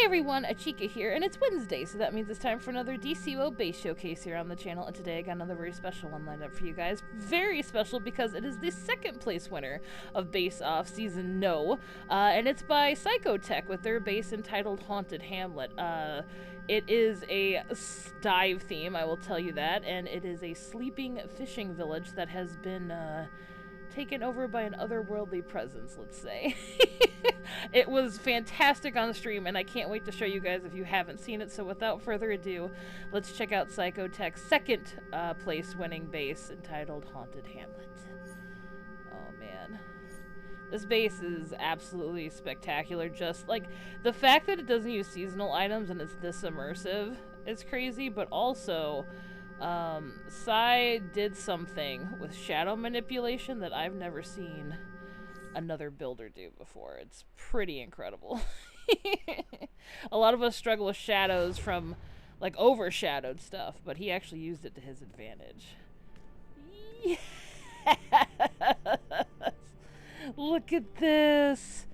everyone, Achikah here, and it's Wednesday, so that means it's time for another DCUO base showcase here on the channel, and today I got another very special one lined up for you guys. Very special because it is the second place winner of Base Off Season No, and it's by Psychotech with their base entitled Haunted Hamlet. It is a dive theme, I will tell you that, and it is a sleeping fishing village that has been, taken over by an otherworldly presence, let's say. It was fantastic on the stream, and I can't wait to show you guys if you haven't seen it, so without further ado, let's check out Psychotech's second place winning base entitled Haunted Hamlet. Oh man. This base is absolutely spectacular. Just, like, the fact that it doesn't use seasonal items and it's this immersive is crazy, but also Psy did something with shadow manipulation that I've never seen another builder do before. It's pretty incredible. A lot of us struggle with shadows from, like, overshadowed stuff, but he actually used it to his advantage. Yes! Look at this!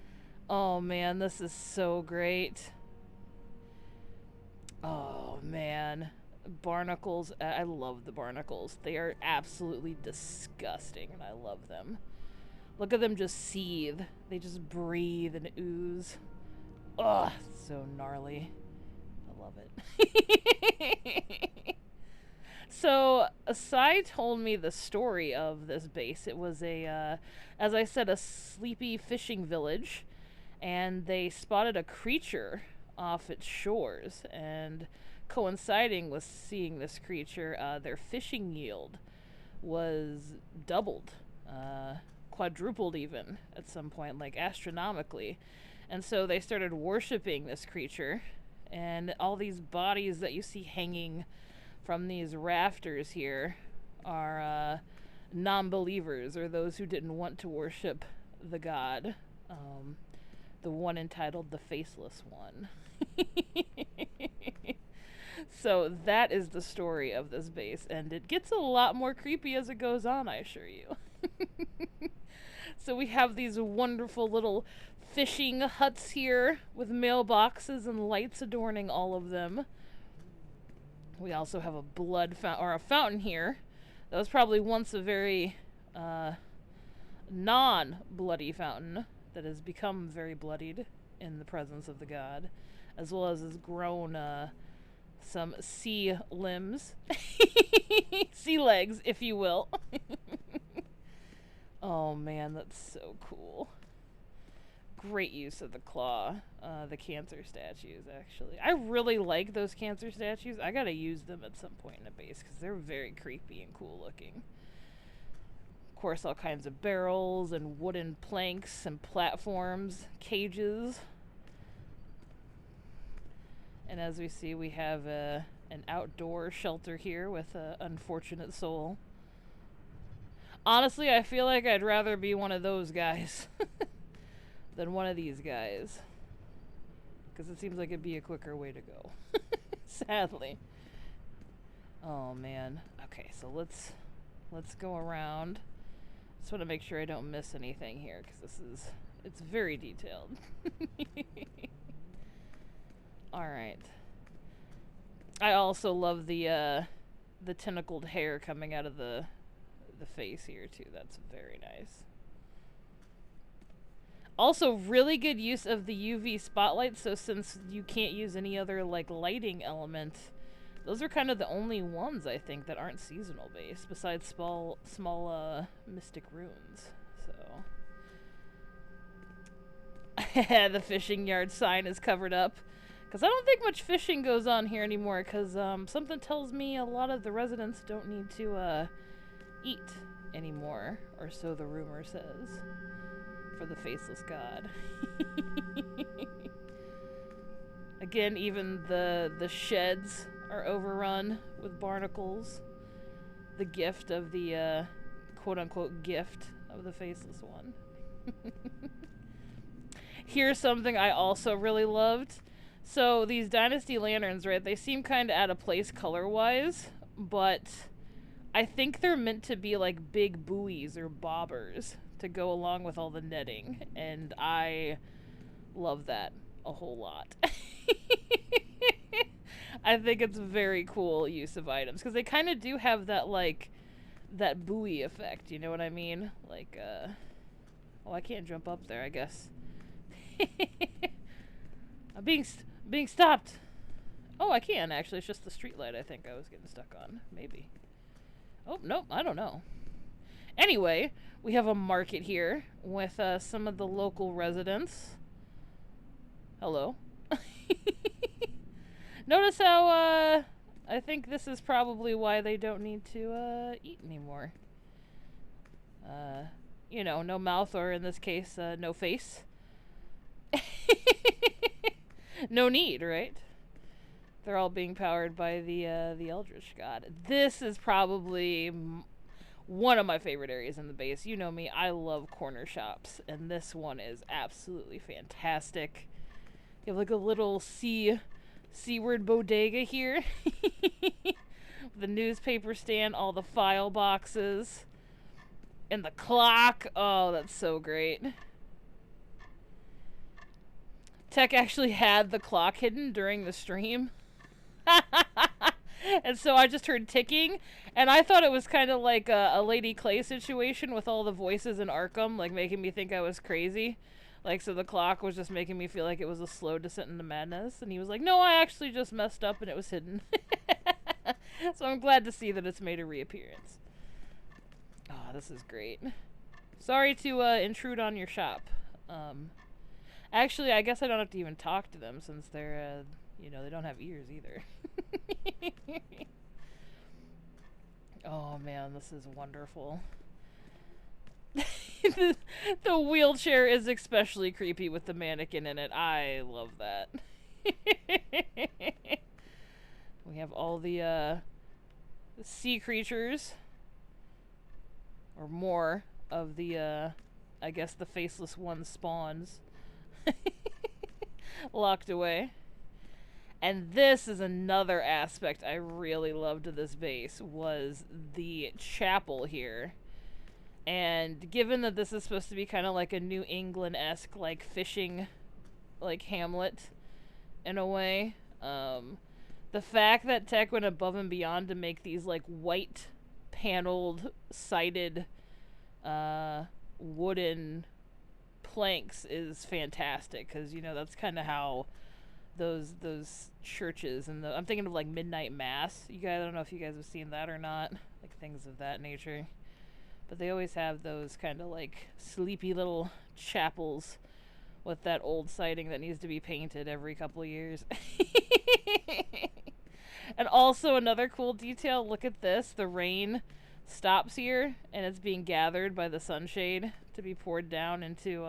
Oh man, this is so great. Oh man. Barnacles. I love the barnacles. They are absolutely disgusting, and I love them. Look at them just seethe. They just breathe and ooze. Ugh, so gnarly. I love it. So, Asai told me the story of this base. It was a, as I said, a sleepy fishing village, and they spotted a creature off its shores, and coinciding with seeing this creature, their fishing yield was doubled, quadrupled even at some point, like astronomically. And so they started worshiping this creature, and all these bodies that you see hanging from these rafters here are non-believers, or those who didn't want to worship the god, the one entitled the Faceless One. So that is the story of this base, and it gets a lot more creepy as it goes on, I assure you. So we have these wonderful little fishing huts here with mailboxes and lights adorning all of them. We also have a blood fountain, or a fountain here. That was probably once a very non-bloody fountain that has become very bloodied in the presence of the god, as well as has grown some sea limbs. Sea legs, if you will. Oh man, that's so cool. Great use of the claw. The cancer statues, actually. I really like those cancer statues. I gotta use them at some point in a base, because they're very creepy and cool looking. Of course, all kinds of barrels and wooden planks and platforms, cages. And as we see, we have an outdoor shelter here with an unfortunate soul. Honestly, I feel like I'd rather be one of those guys than one of these guys, because it seems like it'd be a quicker way to go. Sadly. Oh man. Okay, so let's go around. Just want to make sure I don't miss anything here, because it's very detailed. Alright. I also love the tentacled hair coming out of the face here too. That's very nice. Also, really good use of the UV spotlight, so since you can't use any other, like, lighting element, those are kind of the only ones, I think, that aren't seasonal based, besides small mystic runes, so. The fishing yard sign is covered up, because I don't think much fishing goes on here anymore, because something tells me a lot of the residents don't need to eat anymore, or so the rumor says. For the Faceless God. Again, even the sheds are overrun with barnacles. The gift of the quote-unquote gift of the Faceless One. Here's something I also really loved. So these Dynasty lanterns, right, they seem kind of out of place color-wise, but I think they're meant to be like big buoys or bobbers to go along with all the netting, and I love that a whole lot. I think it's a very cool use of items, because they kind of do have that, like, that buoy effect, you know what I mean? Like, oh, I can't jump up there, I guess. I'm being stopped! Oh, I can, actually. It's just the streetlight I think I was getting stuck on. Maybe. Oh, nope, I don't know. Anyway, we have a market here with some of the local residents. Hello. Notice how, I think this is probably why they don't need to, eat anymore. You know, no mouth, or in this case, no face. No need, right? They're all being powered by the eldritch god. This is probably one of my favorite areas in the base. You know me, I love corner shops, and this one is absolutely fantastic. You have like a little seaward bodega here. The newspaper stand, all the file boxes, and the clock. Oh, that's so great. Tech actually had the clock hidden during the stream. And so I just heard ticking, and I thought it was kind of like a Lady Clay situation with all the voices in Arkham, like making me think I was crazy. Like, so the clock was just making me feel like it was a slow descent into madness, and he was like, no, I actually just messed up and it was hidden. So I'm glad to see that it's made a reappearance. Oh, this is great. Sorry to intrude on your shop. Actually, I guess I don't have to even talk to them, since they're, you know, they don't have ears either. Oh man, this is wonderful. The wheelchair is especially creepy with the mannequin in it. I love that. We have all the sea creatures, or more of the I guess the faceless one spawns. Locked away. And this is another aspect I really loved of this base, was the chapel here. And given that this is supposed to be kind of like a New England-esque, like, fishing, like, hamlet, in a way, the fact that Tech went above and beyond to make these, like, white, paneled, sided, wooden planks is fantastic, because, you know, that's kind of how those churches, and I'm thinking of like Midnight Mass. You guys, I don't know if you guys have seen that or not, like things of that nature, but they always have those kind of like sleepy little chapels with that old siding that needs to be painted every couple of years. And also another cool detail, look at this, the rain stops here and it's being gathered by the sunshade to be poured down into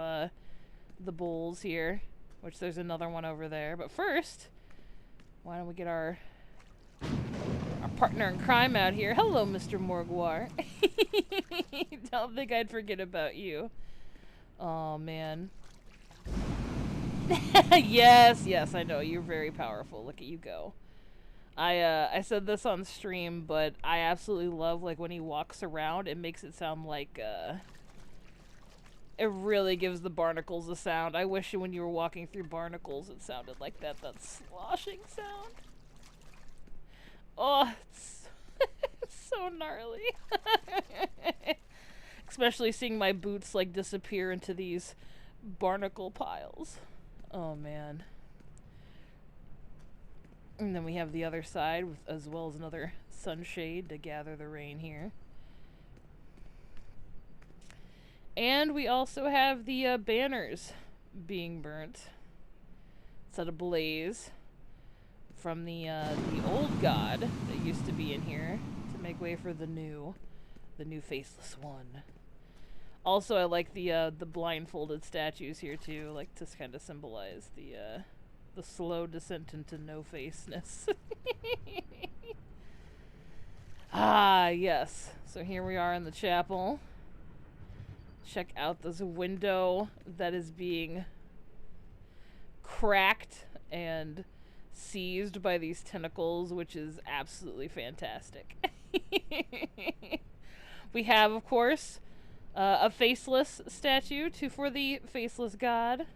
the bowls here. Which there's another one over there. But first, why don't we get our partner in crime out here. Hello, Mr. Morguar. Don't think I'd forget about you. Oh, man. Yes, I know. You're very powerful. Look at you go. I said this on stream, but I absolutely love, like, when he walks around, it makes it sound like, it really gives the barnacles a sound. I wish when you were walking through barnacles it sounded like that sloshing sound. Oh, it's so gnarly. Especially seeing my boots, like, disappear into these barnacle piles. Oh, man. And then we have the other side, as well as another sunshade to gather the rain here. And we also have the banners being burnt, set ablaze from the old god that used to be in here to make way for the new faceless one. Also, I like the blindfolded statues here too, like to kind of symbolize the slow descent into no-faceness. Ah, yes. So here we are in the chapel. Check out this window that is being cracked and seized by these tentacles, which is absolutely fantastic. We have, of course, a faceless statue for the faceless god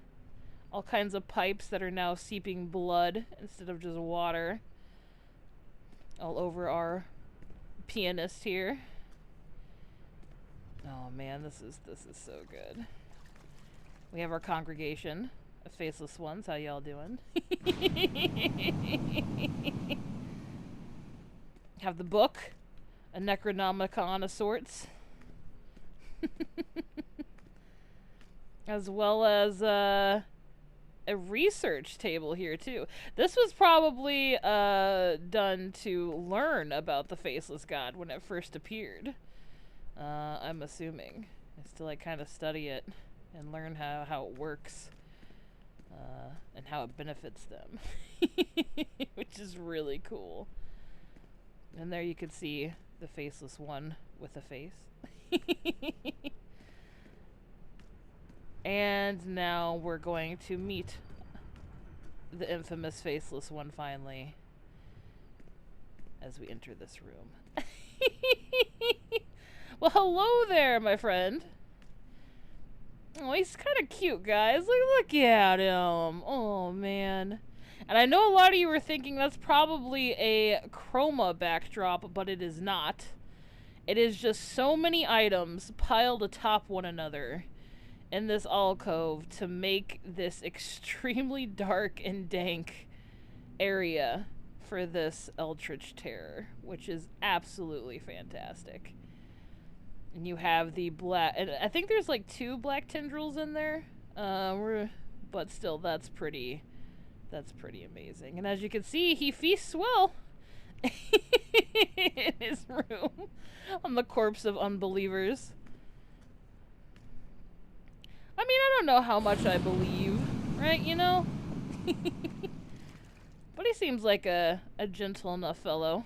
all kinds of pipes that are now seeping blood instead of just water all over our pianist here. Oh man, this is so good. We have our congregation of faceless ones. How y'all doing? Have the book, a Necronomicon of sorts. As well as a research table here too. This was probably done to learn about the Faceless God when it first appeared. I'm assuming. It's to like kind of study it and learn how it works. And how it benefits them. Which is really cool. And there you can see the faceless one with a face. And now we're going to meet the infamous faceless one finally as we enter this room. Well, hello there, my friend. Oh, he's kind of cute, guys. Look at him. Oh, man. And I know a lot of you were thinking that's probably a chroma backdrop, but it is not. It is just so many items piled atop one another in this alcove to make this extremely dark and dank area for this eldritch terror, which is absolutely fantastic. And you have the black, and I think there's like 2 black tendrils in there, but still, that's pretty amazing. And as you can see, he feasts well in his room on the corpse of unbelievers. I mean, I don't know how much I believe, right, you know? But he seems like a gentle enough fellow.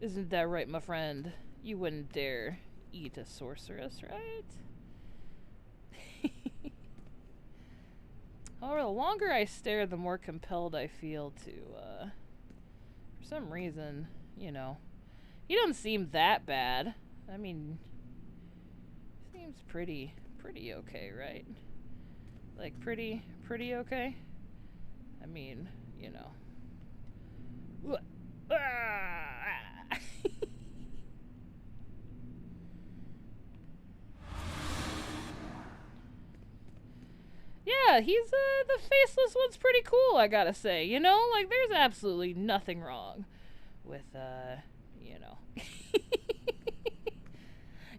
Isn't that right, my friend? You wouldn't dare eat a sorceress, right? However, the longer I stare, the more compelled I feel to, for some reason, you know, he doesn't seem that bad. I mean, seems pretty okay, right? Like, pretty okay? I mean, you know. Yeah, he's, the faceless one's pretty cool, I gotta say, you know? Like, there's absolutely nothing wrong with, you know.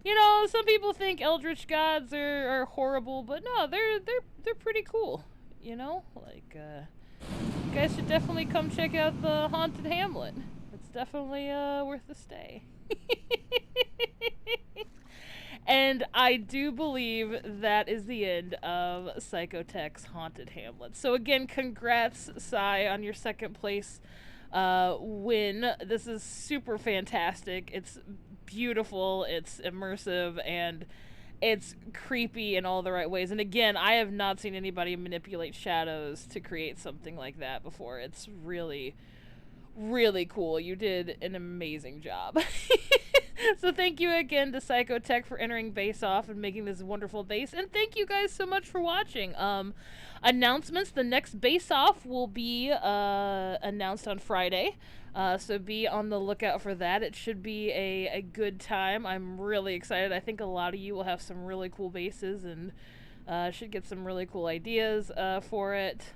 You know, some people think eldritch gods are horrible, but no, they're pretty cool, you know? Like, you guys should definitely come check out the Haunted Hamlet. It's definitely, worth the stay. And I do believe that is the end of Psychotech's Haunted Hamlet. So again, congrats, Sai, on your 2nd place win. This is super fantastic. It's beautiful, it's immersive, and it's creepy in all the right ways. And again, I have not seen anybody manipulate shadows to create something like that before. It's really, really cool. You did an amazing job. So thank you again to Psychotech for entering Base Off and making this wonderful base. And thank you guys so much for watching. Announcements. The next Base Off will be announced on Friday. So be on the lookout for that. It should be a good time. I'm really excited. I think a lot of you will have some really cool bases and should get some really cool ideas for it.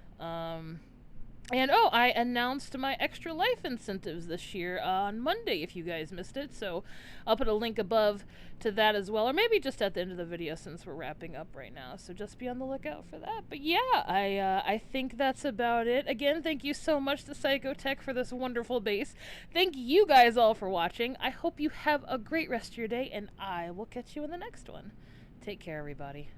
And oh, I announced my Extra Life incentives this year on Monday, if you guys missed it. So I'll put a link above to that as well, or maybe just at the end of the video since we're wrapping up right now. So just be on the lookout for that. But yeah, I think that's about it. Again, thank you so much to Psychotech for this wonderful base. Thank you guys all for watching. I hope you have a great rest of your day, and I will catch you in the next one. Take care, everybody.